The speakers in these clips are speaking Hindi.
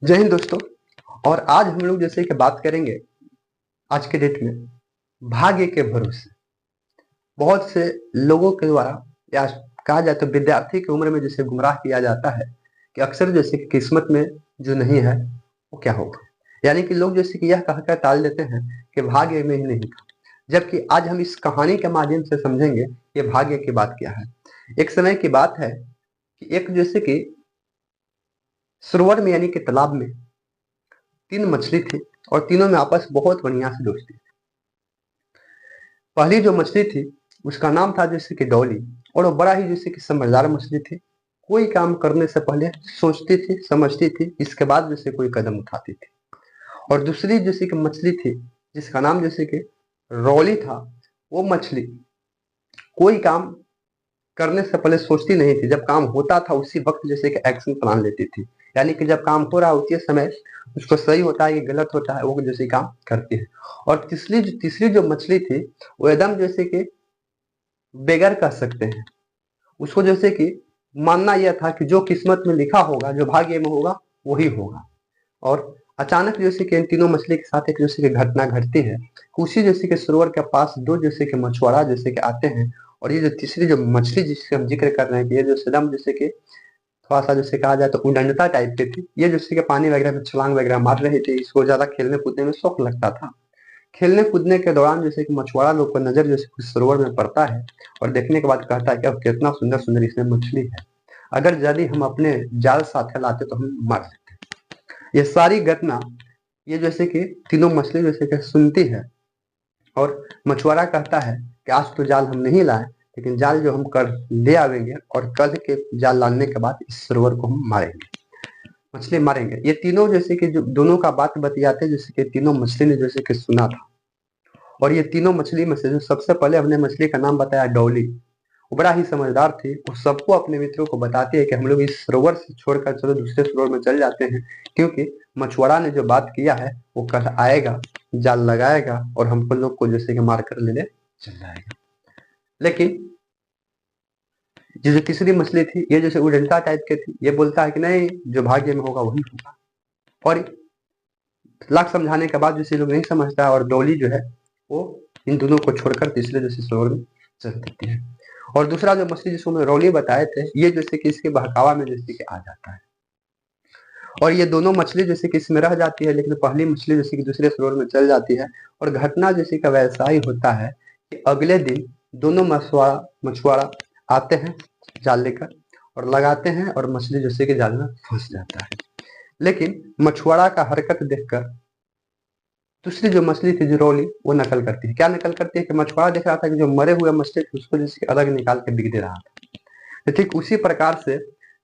जय हिंद दोस्तों। और आज हम लोग जैसे कि बात करेंगे आज के डेट में भाग्य के भरोसे। बहुत से लोगों के द्वारा या कहा जाए तो विद्यार्थी की उम्र में जैसे गुमराह किया जाता है कि अक्सर जैसे कि किस्मत में जो नहीं है वो क्या होगा। यानी कि लोग जैसे कि यह कहकर टाल देते हैं कि भाग्य में ही नहीं था, जबकि आज हम इस कहानी के माध्यम से समझेंगे ये भाग्य की बात क्या है। एक समय की बात है कि एक जैसे कि सरोवर में यानी कि तालाब में तीन मछली थी और तीनों में आपस बहुत बढ़िया से दोस्ती थी। पहली जो मछली थी उसका नाम था जैसे कि डॉली, और वो बड़ा ही जैसे कि समझदार मछली थी। कोई काम करने से पहले सोचती थी, समझती थी, इसके बाद जैसे कोई कदम उठाती थी। और दूसरी जैसे कि मछली थी जिसका नाम जैसे कि रॉली था। वो मछली कोई काम करने से पहले सोचती नहीं थी, जब काम होता था उसी वक्त जैसे कि एक्शन प्लान लेती थी। यानी कि जब काम हो रहा है उसी समय उसको सही होता है कि गलत होता है वो जैसे काम करती है। और तीसरी जो मछली थी वो एकदम जैसे कि बेगर कह सकते हैं। उसको जैसे कि मानना यह था कि जो किस्मत में लिखा होगा, जो भाग्य में होगा वही होगा। और अचानक जैसे कि इन तीनों मछली के साथ एक जैसे कि घटना घटती है। उसी जैसे कि सरोवर के पास दो जैसे कि मछुआरा जैसे कि आते हैं। और ये जो तीसरी जो मछली जिसके हम जिक्र कर रहे हैं कि ये जो सदम जैसे कि थोड़ा सा जैसे कहा जाए तो उदंडता टाइप की थी। ये जैसे कि पानी वगैरह में छलांग वगैरह मार रहे थे, इसको ज्यादा खेलने कूदने में शौक लगता था। खेलने कूदने के दौरान जैसे कि मछुआरा लोग को नजर जैसे कि सरोवर में पड़ता है और देखने के बाद कहता है कि अब कितना सुंदर सुंदर इसमें मछली है, अगर यदि हम अपने जाल साथ लाते तो हम मार सकते। ये सारी घटना ये जैसे कि तीनों मछली जैसे कि सुनती है और मछुआरा कहता है कि आज तो जाल हम नहीं लाए, लेकिन जाल जो हम कल ले आवेंगे और कल के जाल लाने के बाद इस सरोवर को हम मारेंगे, मछली मारेंगे। ये तीनों जैसे कि जो दोनों का बात बतियाते जैसे कि तीनों मछली ने जैसे कि सुना था। और ये तीनों मछली में से जो सबसे पहले हमने मछली का नाम बताया डॉली, वो बड़ा ही समझदार थी। वो सबको अपने मित्रों को बताती है कि हम लोग इस सरोवर से छोड़कर चलो दूसरे सरोवर में चल जाते हैं, क्योंकि मछुआरा ने जो बात किया है वो कल आएगा, जाल लगाएगा और हमको लोग को जैसे कि मार कर लेने चल जाएगा। लेकिन ये जो तीसरी मछली थी ये जैसे उड़नता टाइप के थी, ये बोलता है कि नहीं, जो भाग्य में होगा वही होगा। और लाख समझाने के बाद जैसे लोग नहीं समझता है और डोली जो है वो इन दोनों को छोड़कर तीसरे जैसे सरोवर में चल देती है। और दूसरा जो मछली जिसको मैं रौली बताए थे ये जैसे कि इसके बहकावा में जैसे कि आ जाता है और ये दोनों मछली जैसे कि इसमें रह जाती है, लेकिन पहली मछली जैसे कि दूसरे सरोवर में चल जाती है। और घटना जैसे का वैसा ही होता है कि अगले दिन दोनों मछुआरा आते हैं जाल लेकर और लगाते हैं और मछली जैसे कि जाल में फंस जाता है। लेकिन मछुआरा का हरकत देखकर दूसरी जो मछली थी जिरौली वो नकल करती है। क्या नकल करती है कि मछुआरा देख रहा था कि जो मरे हुए मछली थे उसको जैसे अलग निकाल के बिक दे रहा था, तो ठीक उसी प्रकार से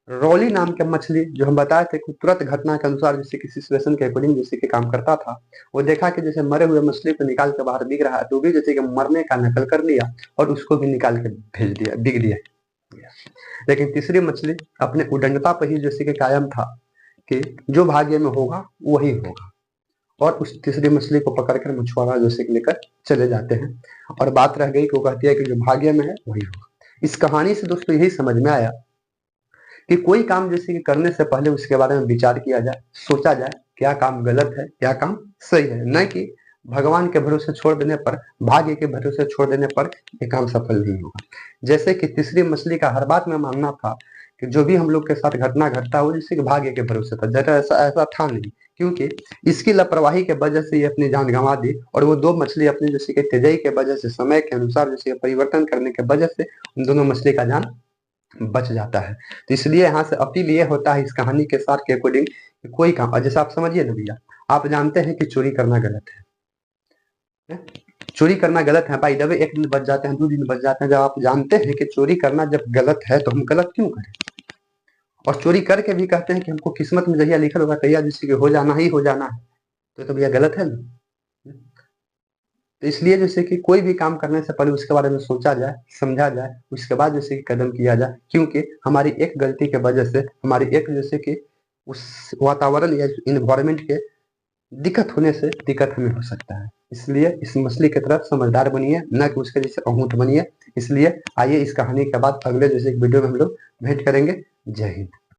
रौली नाम के मछली जो हम बताए थे कि तुरंत घटना के अनुसार जैसे कि सिचुएशन के अकॉर्डिंग जैसे कि काम करता था। वो देखा कि जैसे मरे हुए मछली को निकाल के बाहर बिक रहा है तो भी जैसे कि मरने का नकल कर लिया और उसको भी निकाल के भेज दिया, बिक दिया। लेकिन तीसरी मछली अपने उदंडता पर ही जैसे कि कायम था कि जो भाग्य में होगा वही होगा। और उस तीसरी मछली को पकड़कर मछुआरा जैसे कि लेकर चले जाते हैं। और बात रह गई कि वो कहती है कि जो भाग्य में है वही होगा। इस कहानी से दोस्तों यही समझ में आया कि कोई काम जैसे कि करने से पहले उसके बारे में विचार किया जाए, सोचा जाए क्या काम गलत है क्या काम सही है, न कि भगवान के भरोसे छोड़ देने पर, भाग्य के भरोसे छोड़ देने पर ये काम सफल नहीं होगा। जैसे कि तीसरी मछली का हर बात में मानना था कि जो भी हम लोग के साथ घटना घटता है वो जैसे कि भाग्य के भरोसे था, जरा ऐसा था नहीं, क्योंकि इसकी लापरवाही के वजह से ये अपनी जान गंवा दी। और वो दो मछली अपनी जैसे कि तेजाई के वजह से, समय के अनुसार जैसे परिवर्तन करने के वजह से उन दोनों मछली का जान बच जाता है। तो इसलिए यहाँ से अपील ये होता है इस कहानी के साथ के अकॉर्डिंग कि कोई काम, और जैसे आप समझिए ना भैया, आप जानते हैं कि चोरी करना गलत है? चोरी करना गलत है भाई, दबे एक दिन बच जाते हैं, 2 दिन बच जाते हैं। जब आप जानते हैं कि चोरी करना जब गलत है तो हम गलत क्यों करें? और चोरी करके भी कहते हैं कि हमको किस्मत में जहिया लिखल होगा तैया जिससे कि हो जाना ही हो जाना है, तो भैया गलत है ना। तो इसलिए जैसे कि कोई भी काम करने से पहले उसके बारे में सोचा जाए, समझा जाए, उसके बाद जैसे कि कदम किया जाए, क्योंकि हमारी एक गलती के वजह से, हमारी एक जैसे कि उस वातावरण या इन्वायरमेंट के दिक्कत होने से दिक्कत हमें हो सकता है। इसलिए इस मछली की तरफ समझदार बनिए, न कि उसके जैसे अहूत बनिए। इसलिए आइए इस कहानी के बाद अगले जैसे वीडियो में हम लोग भेंट करेंगे। जय हिंद।